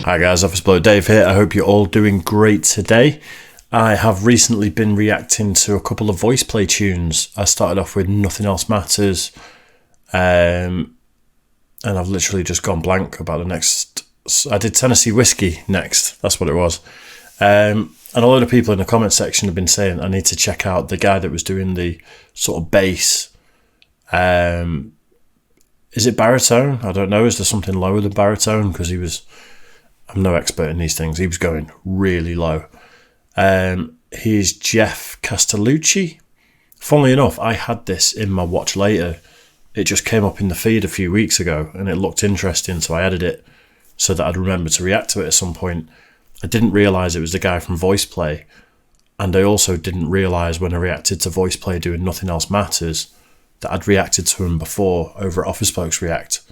Hi guys, Office Bloke Dave here. I hope you're all doing great today. I have recently been reacting to a couple of voice play tunes. I started off with Nothing Else Matters, and I've literally just gone blank about the next. I did Tennessee Whiskey next, that's what it was. And a load of people in the comment section have been saying I need to check out the guy that was doing the sort of bass. Is it baritone? I don't know. Is there something lower than baritone? Because I'm no expert in these things. He was going really low. He's Geoff Castellucci. Funnily enough, I had this in my watch later. It just came up in the feed a few weeks ago and it looked interesting, so I added it so that I'd remember to react to it at some point. I didn't realise it was the guy from Voice Play, and I also didn't realise when I reacted to Voice Play doing Nothing Else Matters that I'd reacted to him before over at Office Blokes React.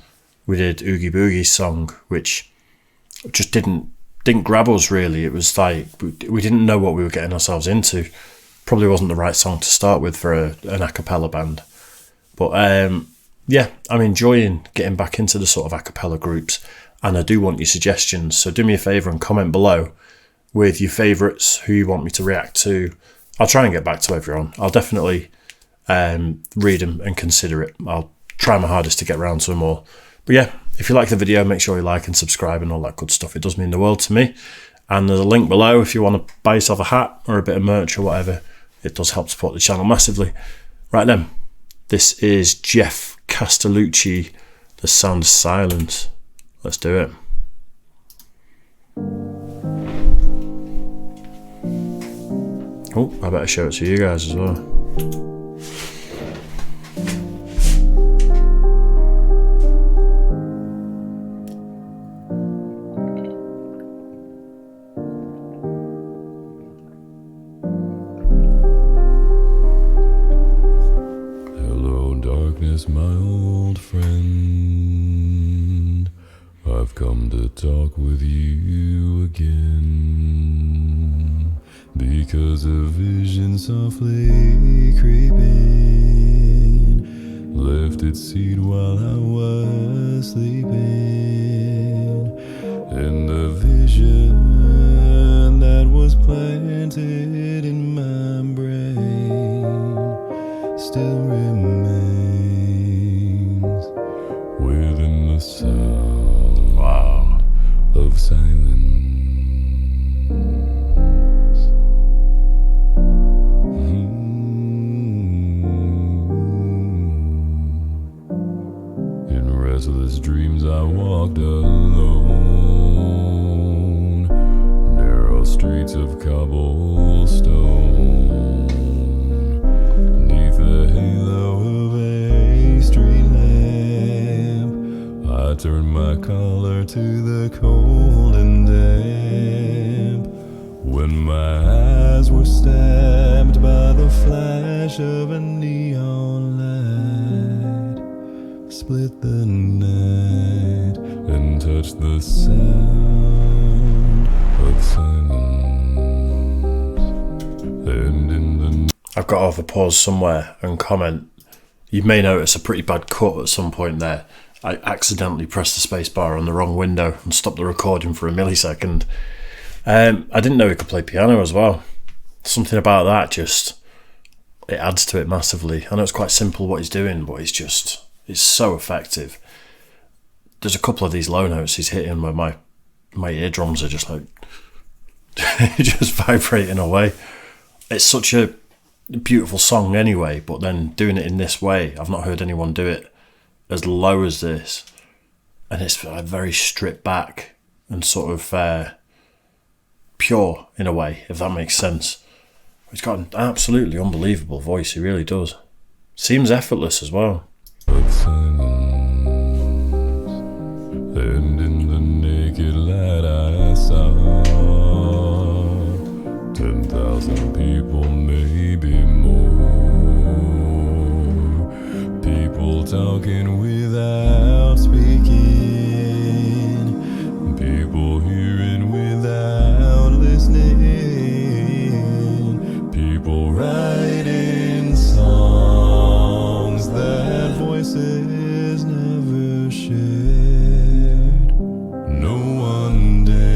We did Oogie Boogie's song, which just didn't grab us really. It was like we didn't know what we were getting ourselves into. Probably wasn't the right song to start with for an a cappella band. But yeah, I'm enjoying getting back into the sort of a cappella groups, and I do want your suggestions. So do me a favour and comment below with your favourites, who you want me to react to. I'll try and get back to everyone. I'll definitely read them and consider it. I'll try my hardest to get around to them all. But yeah, if you like the video, make sure you like and subscribe and all that good stuff. It does mean the world to me. And there's a link below if you want to buy yourself a hat or a bit of merch or whatever. It does help support the channel massively. Right then, this is Geoff Castellucci, The Sound of Silence. Let's do it. Oh, I better show it to you guys as well. My old friend, I've come to talk with you again, because a vision softly creeping left its seed while I was sleeping, and the vision that was planted in my brain still remains within the sound of silence. In restless dreams I walked alone, narrow streets of cobblestone, neath the halo of a street lamp. I turned my collar to the cold and damp, when my eyes were stabbed by the flash of a neon light, split the night and touched the sound of silence. And in the I've got to have a pause somewhere and comment. You may notice a pretty bad cut at some point there. I accidentally pressed the space bar on the wrong window and stopped the recording for a millisecond. I didn't know he could play piano as well. Something about that just, it adds to it massively. I know it's quite simple what he's doing, but it's so effective. There's a couple of these low notes he's hitting where my eardrums are just like, just vibrating away. It's such a beautiful song anyway, but then doing it in this way, I've not heard anyone do it as low as this, and it's very stripped back and sort of pure in a way, if that makes sense. He's got an absolutely unbelievable voice, he really does. Seems effortless as well. And in the naked light I saw 10,000 people, maybe more, people talking without speaking, people hearing without listening, people writing songs that voices never shared. No one dared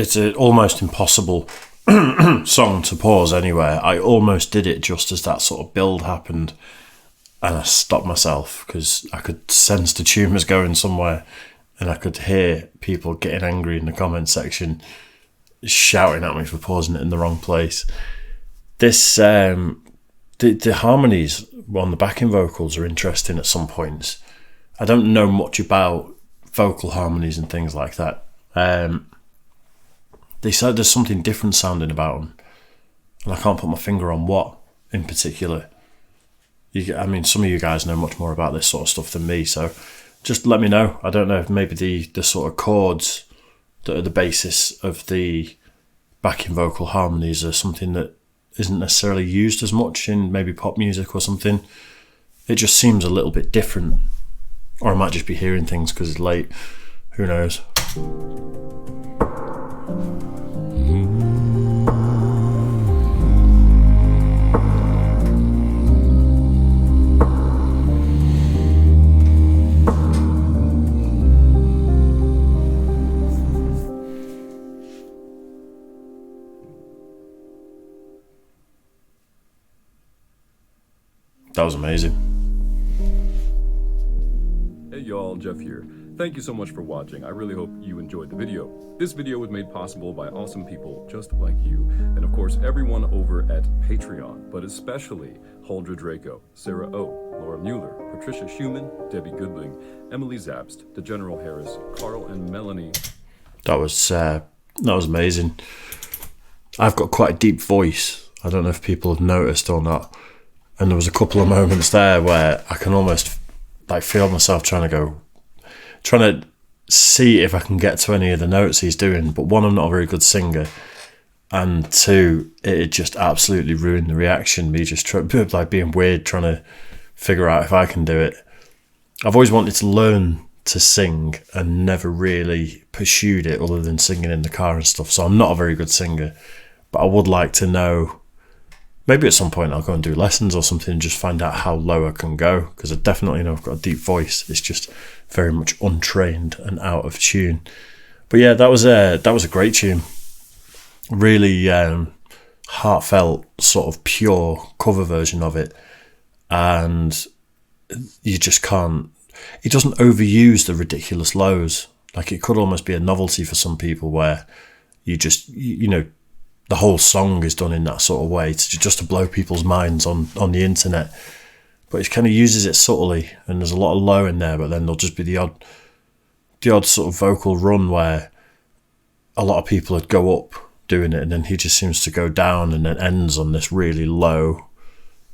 it's an almost impossible song to pause anywhere. I almost did it just as that sort of build happened, and I stopped myself because I could sense the tune was going somewhere, and I could hear people getting angry in the comment section, shouting at me for pausing it in the wrong place. This the harmonies on the backing vocals are interesting at some points. I don't know much about vocal harmonies and things like that. They said there's something different sounding about them, and I can't put my finger on what in particular. I mean, some of you guys know much more about this sort of stuff than me, so just let me know. I don't know if maybe the sort of chords that are the basis of the backing vocal harmonies are something that isn't necessarily used as much in maybe pop music or something. It just seems a little bit different. Or I might just be hearing things because it's late. Who knows? That was amazing. Hey y'all, Geoff here. Thank you so much for watching. I really hope you enjoyed the video. This video was made possible by awesome people just like you, and of course everyone over at Patreon, but especially Huldra Draco, Sarah O, Laura Mueller, Patricia Schumann, Debbie Goodling, Emily Zapst, DeGeneral Harris, Carl and Melanie. That was amazing. I've got quite a deep voice. I don't know if people have noticed or not. And there was a couple of moments there where I can almost like feel myself trying to see if I can get to any of the notes he's doing. But one, I'm not a very good singer, and two, it just absolutely ruined the reaction. Me just like being weird, trying to figure out if I can do it. I've always wanted to learn to sing and never really pursued it other than singing in the car and stuff. So I'm not a very good singer, but I would like to know. Maybe at some point I'll go and do lessons or something and just find out how low I can go, because I definitely know I've got a deep voice. It's just very much untrained and out of tune. But yeah, that was a great tune. Really heartfelt, sort of pure cover version of it. And you just can't... It doesn't overuse the ridiculous lows. Like, it could almost be a novelty for some people where you just, you know, the whole song is done in that sort of way just to blow people's minds on the internet. But it kind of uses it subtly, and there's a lot of low in there, but then there'll just be the odd sort of vocal run where a lot of people would go up doing it, and then he just seems to go down and then ends on this really low,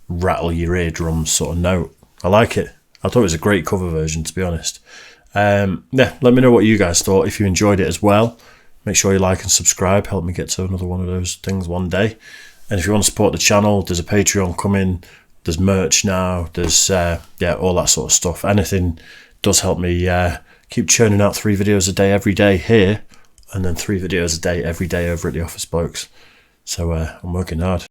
rattle your eardrums sort of note. I like it. I thought it was a great cover version, to be honest. Yeah, let me know what you guys thought, if you enjoyed it as well. Make sure you like and subscribe. Help me get to another one of those things one day. And if you want to support the channel, there's a Patreon coming. There's merch now. There's, all that sort of stuff. Anything does help me keep churning out 3 videos a day every day here. And then 3 videos a day every day over at the Office Blokes. So I'm working hard.